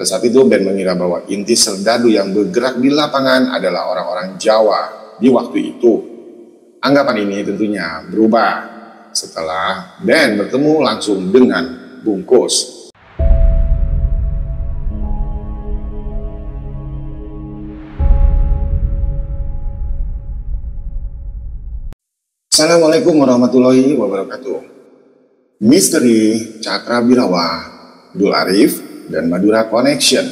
Pada saat itu Ben mengira bahwa inti serdadu yang bergerak di lapangan adalah orang-orang Jawa di waktu itu. Anggapan ini tentunya berubah setelah Ben bertemu langsung dengan Bungkus. Assalamualaikum warahmatullahi wabarakatuh. Misteri Cakrabirawa, Dul Arif, dan Madura Connection.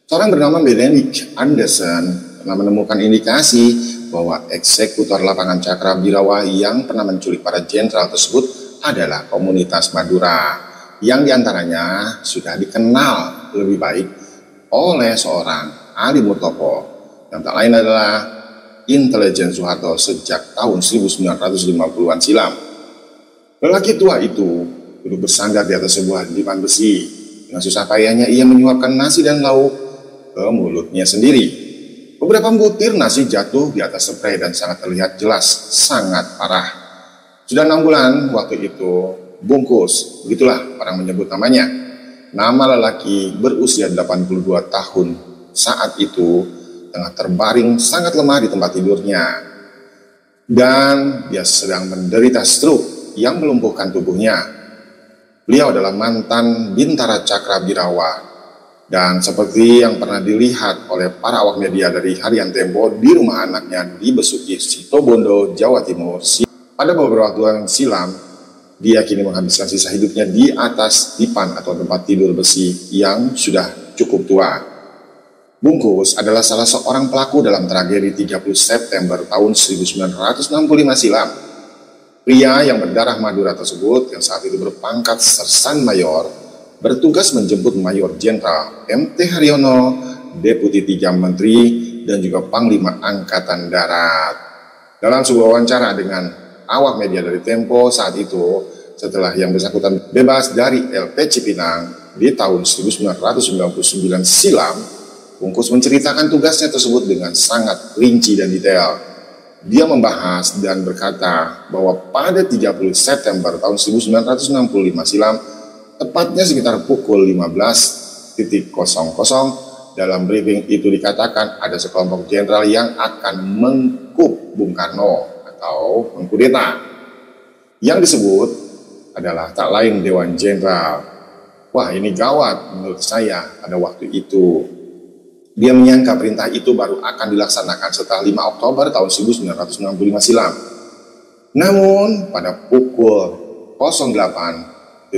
Seorang bernama Benedict Anderson pernah menemukan indikasi bahwa eksekutor lapangan Cakrabirawa yang pernah menculik para jenderal tersebut adalah komunitas Madura, yang diantaranya sudah dikenal lebih baik oleh seorang Ali Murtopo, yang tak lain adalah intelijen Soeharto sejak tahun 1950-an silam. Lelaki tua itu duduk bersandar di atas sebuah dipan besi. Dengan susah payahnya ia menyuapkan nasi dan lauk ke mulutnya sendiri. Beberapa butir nasi jatuh di atas sprei dan sangat terlihat jelas sangat parah. Sudah 6 bulan waktu itu Bungkus, begitulah orang menyebut namanya. Nama lelaki berusia 82 tahun saat itu tengah terbaring sangat lemah di tempat tidurnya. Dan dia sedang menderita stroke yang melumpuhkan tubuhnya. Beliau adalah mantan Bintara Cakrabirawa, dan seperti yang pernah dilihat oleh para awak media dari harian Tempo di rumah anaknya di Besuki, Situbondo, Jawa Timur, pada beberapa waktu yang silam, dia kini menghabiskan sisa hidupnya di atas dipan atau tempat tidur besi yang sudah cukup tua. Bungkus adalah salah seorang pelaku dalam tragedi 30 September tahun 1965 silam. Pria yang berdarah Madura tersebut, yang saat itu berpangkat Sersan Mayor, bertugas menjemput Mayor Jenderal M.T. Haryono, Deputi 3 Menteri, dan juga Panglima Angkatan Darat. Dalam sebuah wawancara dengan awak media dari Tempo saat itu, setelah yang bersangkutan bebas dari LP Cipinang di tahun 1999 silam, Bungkus menceritakan tugasnya tersebut dengan sangat rinci dan detail. Dia membahas dan berkata bahwa pada 30 September tahun 1965 silam, tepatnya sekitar pukul 15.00, dalam briefing itu dikatakan ada sekelompok jenderal yang akan mengkup Bung Karno atau mengkudeta. Yang disebut adalah tak lain Dewan Jenderal. Wah, ini gawat menurut saya pada waktu itu. Dia menyangka perintah itu baru akan dilaksanakan setelah 5 Oktober tahun 1965 silam. Namun pada pukul 08.00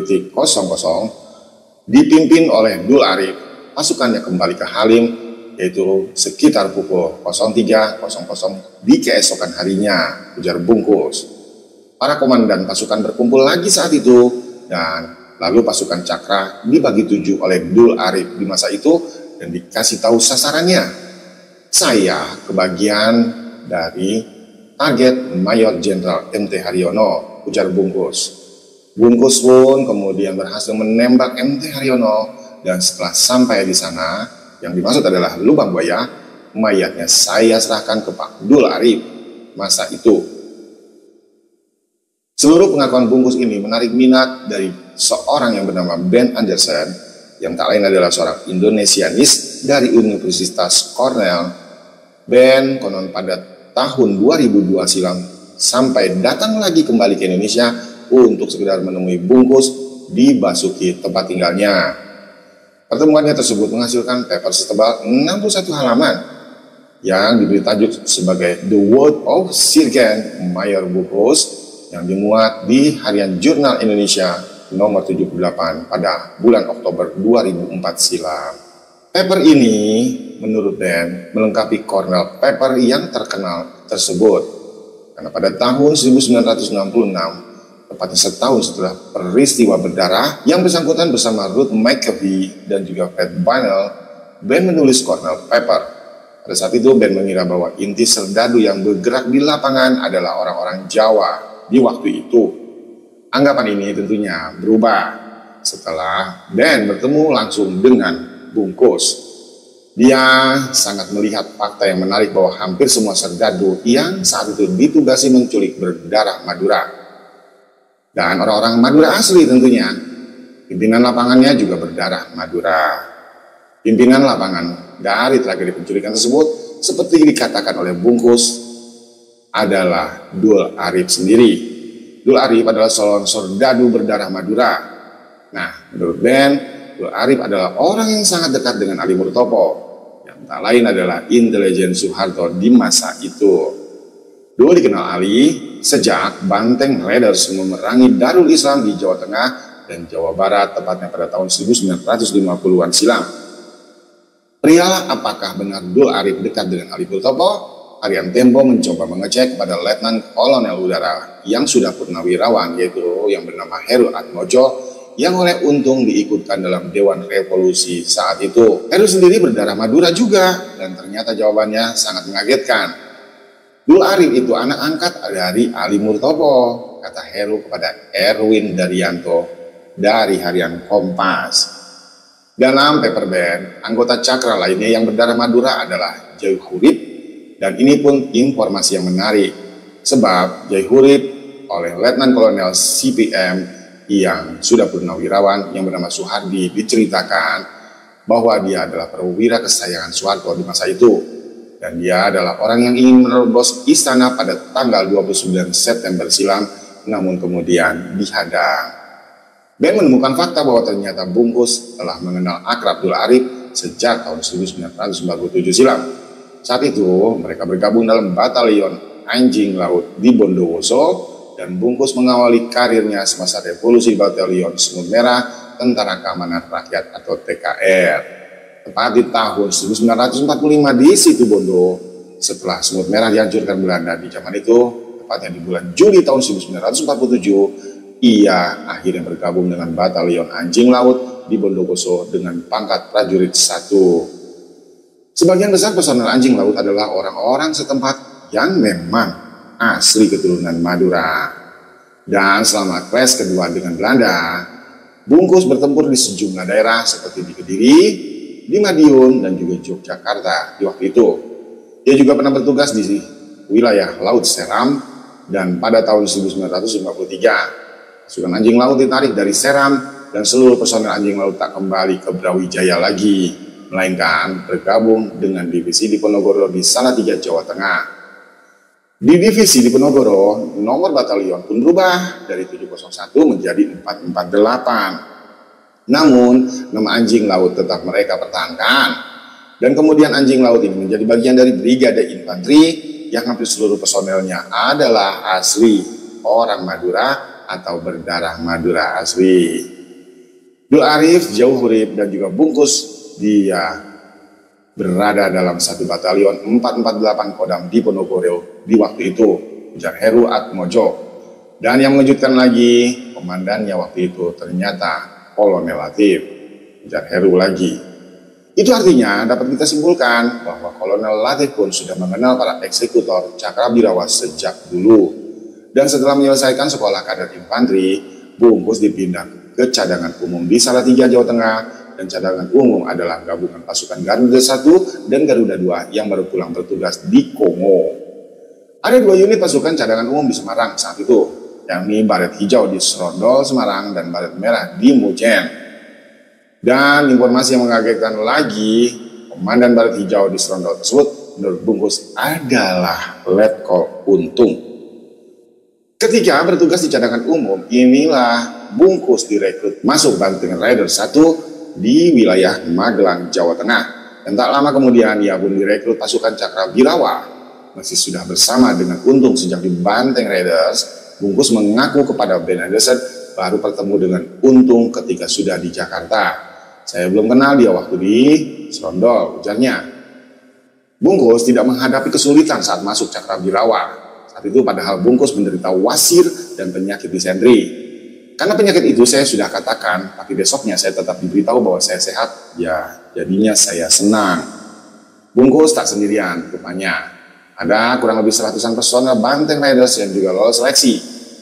dipimpin oleh Dul Arif, pasukannya kembali ke Halim, yaitu sekitar pukul 03.00 di keesokan harinya, ujar Bungkus. Para komandan pasukan berkumpul lagi saat itu, dan lalu pasukan Cakra dibagi 7 oleh Dul Arif di masa itu dan dikasih tahu sasarannya. Saya kebagian dari target Mayor Jenderal M.T. Haryono, ujar Bungkus. Bungkus pun kemudian berhasil menembak M.T. Haryono, dan setelah sampai di sana, yang dimaksud adalah lubang buaya, mayatnya saya serahkan ke Pak Dul Arif masa itu. Seluruh pengakuan Bungkus ini menarik minat dari seorang yang bernama Ben Anderson, yang tak lain adalah seorang Indonesianis dari Universitas Cornell. Ben konon pada tahun 2002 silam sampai datang lagi kembali ke Indonesia untuk sekedar menemui Bungkus di Basuki, tempat tinggalnya. Pertemuannya tersebut menghasilkan paper setebal 61 halaman yang diberi tajuk sebagai The Word of Sirgen Mayor Bungkus, yang dimuat di Harian Jurnal Indonesia nomor 78 pada bulan Oktober 2004 silam. Paper ini menurut Ben melengkapi Cornell paper yang terkenal tersebut, karena pada tahun 1966, tepatnya setahun setelah peristiwa berdarah, yang bersangkutan bersama Ruth McAfee dan juga Pat Bunnell, Ben menulis Cornell paper. Pada saat itu Ben mengira bahwa inti serdadu yang bergerak di lapangan adalah orang-orang Jawa di waktu itu. Anggapan ini tentunya berubah setelah Ben bertemu langsung dengan Bungkus. Dia sangat melihat fakta yang menarik bahwa hampir semua serdadu yang saat itu ditugasi menculik berdarah Madura. Dan orang-orang Madura asli tentunya. Pimpinan lapangannya juga berdarah Madura. Pimpinan lapangan dari tragedi penculikan tersebut, seperti dikatakan oleh Bungkus, adalah Dul Arif sendiri. Dul Arif adalah seorang serdadu berdarah Madura. Nah, menurut Ben, Dul Arif adalah orang yang sangat dekat dengan Ali Murtopo, yang tak lain adalah intelijen Soeharto di masa itu. Dul dikenal Ali sejak Banteng Raiders memerangi Darul Islam di Jawa Tengah dan Jawa Barat, tepatnya pada tahun 1950-an silam. Perialah apakah benar Dul Arif dekat dengan Ali Murtopo? Harian Tempo mencoba mengecek pada Letnan Kolonel Udara yang sudah purnawirawan, yaitu yang bernama Heru Atmojo, yang oleh Untung diikutkan dalam Dewan Revolusi saat itu. Heru sendiri berdarah Madura juga, dan ternyata jawabannya sangat mengagetkan. Dul Arif itu anak angkat dari Ali Murtopo, kata Heru kepada Erwin Daryanto dari harian Kompas. Dalam paper band, anggota Cakra lainnya yang berdarah Madura adalah Jai Hurip, dan ini pun informasi yang menarik, sebab Jai Hurip oleh Letnan Kolonel CPM yang sudah purnawirawan yang bernama Suhardi diceritakan bahwa dia adalah perwira kesayangan Soeharto di masa itu, dan dia adalah orang yang ingin menerobos istana pada tanggal 29 September silam, namun kemudian dihadang. Ben menemukan fakta bahwa ternyata Bungkus telah mengenal akrab Dul Arif sejak tahun 1997 silam. Saat itu mereka bergabung dalam Batalion Anjing Laut di Bondowoso, dan Bungkus mengawali karirnya semasa revolusi Batalion Semut Merah Tentara Keamanan Rakyat atau TKR. Tepat di tahun 1945 di Situ Bondo, setelah Semut Merah dihancurkan Belanda di zaman itu, tepatnya di bulan Juli tahun 1947, ia akhirnya bergabung dengan Batalion Anjing Laut di Bondowoso dengan pangkat prajurit 1. Sebagian besar personel Anjing Laut adalah orang-orang setempat yang memang asli keturunan Madura. Dan selama clash kedua dengan Belanda, Bungkus bertempur di sejumlah daerah seperti di Kediri, di Madiun, dan juga Yogyakarta di waktu itu. Dia juga pernah bertugas di wilayah Laut Seram, dan pada tahun 1953, pasukan Anjing Laut ditarik dari Seram, dan seluruh personel Anjing Laut tak kembali ke Brawijaya lagi, melainkan bergabung dengan divisi Diponegoro di Salatiga, Jawa Tengah. Di divisi Diponegoro, nomor batalion pun berubah dari 701 menjadi 448. Namun, nama Anjing Laut tetap mereka pertahankan. Dan kemudian Anjing Laut ini menjadi bagian dari Brigade Infanteri yang hampir seluruh personelnya adalah asli orang Madura atau berdarah Madura asli. Dul Arif, Jauh Hurip, dan juga Bungkus, dia berada dalam satu batalion 448 Kodam Diponegoro di waktu itu, ujar Heru Atmojo. Dan yang mengejutkan lagi, komandannya waktu itu ternyata Kolonel Latif, ujar Heru lagi. Itu artinya dapat kita simpulkan bahwa Kolonel Latif pun sudah mengenal para eksekutor Cakrabirawa sejak dulu. Dan setelah menyelesaikan sekolah kader infanteri, Bungkus dipindah ke cadangan umum di Salatiga, Jawa Tengah, dan cadangan umum adalah gabungan pasukan Garuda 1 dan Garuda 2 yang baru pulang bertugas di Kongo. Ada 2 unit pasukan cadangan umum di Semarang saat itu, yakni Baret Hijau di Serondol, Semarang, dan Baret Merah di Mujeng. Dan informasi yang mengagetkan lagi, komandan Baret Hijau di Serondol tersebut menurut Bungkus adalah Letkol Untung. Ketika bertugas di cadangan umum, inilah Bungkus direkrut masuk Banteng Raiders 1 di wilayah Magelang, Jawa Tengah. Dan tak lama kemudian ia pun direkrut pasukan Cakrabirawa. Masih sudah bersama dengan Untung sejak di Banteng Raiders, Bungkus mengaku kepada Ben Anderson baru bertemu dengan Untung ketika sudah di Jakarta. Saya belum kenal dia waktu di Serondol, ujarnya. Bungkus tidak menghadapi kesulitan saat masuk Cakrabirawa. Saat itu padahal Bungkus menderita wasir dan penyakit disentri. Karena penyakit itu saya sudah katakan, tapi besoknya saya tetap diberitahu bahwa saya sehat, ya jadinya saya senang. Bungkus tak sendirian, rupanya. Ada kurang lebih 100-an personel Banteng Raiders yang juga lolos seleksi.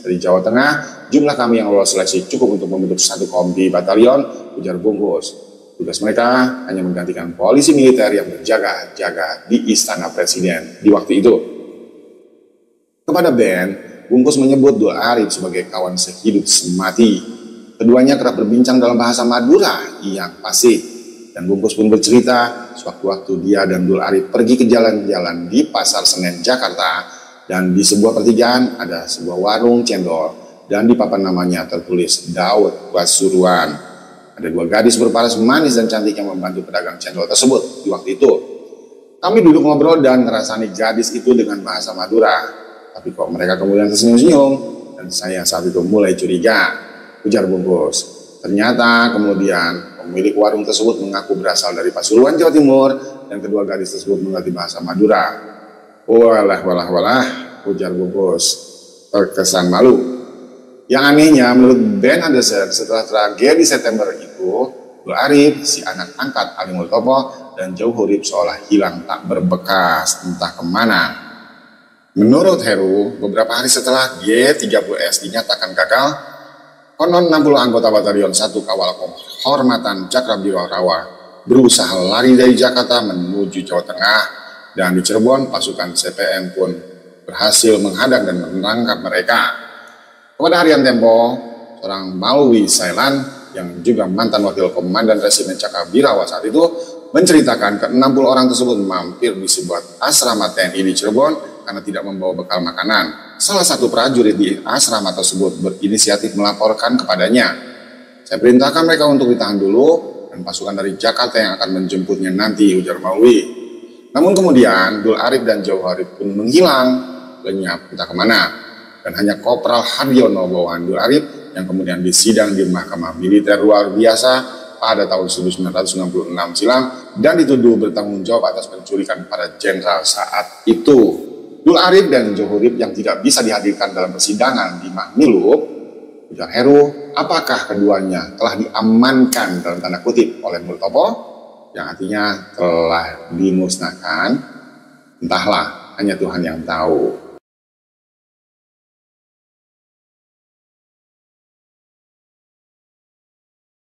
Dari Jawa Tengah, jumlah kami yang lolos seleksi cukup untuk membentuk satu kompi batalion, ujar Bungkus. Tugas mereka hanya menggantikan polisi militer yang berjaga-jaga di Istana Presiden di waktu itu. Kepada Ben, Bungkus menyebut Dul Arif sebagai kawan sehidup semati. Keduanya kerap berbincang dalam bahasa Madura yang fasih. Dan Bungkus pun bercerita, sewaktu-waktu dia dan Dul Arif pergi ke jalan-jalan di Pasar Senen, Jakarta, dan di sebuah pertigaan ada sebuah warung cendol, dan di papan namanya tertulis Daud Pasuruan. Ada dua gadis berparas manis dan cantik yang membantu pedagang cendol tersebut di waktu itu. Kami duduk ngobrol dan ngerasani gadis itu dengan bahasa Madura. Tapi kok mereka kemudian tersenyum-senyum, dan saya saat itu mulai curiga, ujar Bungkus. Ternyata kemudian pemilik warung tersebut mengaku berasal dari Pasuruan, Jawa Timur, dan kedua gadis tersebut mengerti bahasa Madura. Walah, ujar Bungkus, terkesan malu. Yang anehnya, menurut Ben Anderson, setelah tragedi September itu, Dul Arif, si anak angkat Ali Multopo, dan Jauhurib seolah hilang tak berbekas entah kemana. Menurut Heru, beberapa hari setelah G30S dinyatakan gagal, konon 60 anggota Batalion 1 Kawal Kehormatan Cakrabirawak berusaha lari dari Jakarta menuju Jawa Tengah, dan di Cirebon pasukan CPN pun berhasil menghadang dan menangkap mereka. Kepada harian Tempo, seorang Maulwi Sailan yang juga mantan wakil komandan resimen Cakrabirawak saat itu menceritakan ke-60 orang tersebut mampir di sebuah asrama TNI di Cirebon karena tidak membawa bekal makanan. Salah satu prajurit di asrama tersebut berinisiatif melaporkan kepadanya. Saya perintahkan mereka untuk ditahan dulu dan pasukan dari Jakarta yang akan menjemputnya nanti, ujar Maulwi. Namun kemudian Dul Arif dan Jauhurib pun menghilang, lenyap entah kemana. Dan hanya Kopral Hardiono bawahan Dul Arif yang kemudian disidang di Mahkamah Militer Luar Biasa pada tahun 1996 silam dan dituduh bertanggung jawab atas penculikan para jenderal saat itu. Dul Arif dan Jauhurib yang tidak bisa dihadirkan dalam persidangan di Mahmilub, ujar Heru, apakah keduanya telah diamankan dalam tanda kutip oleh Multopo, yang artinya telah dimusnahkan? Entahlah, hanya Tuhan yang tahu.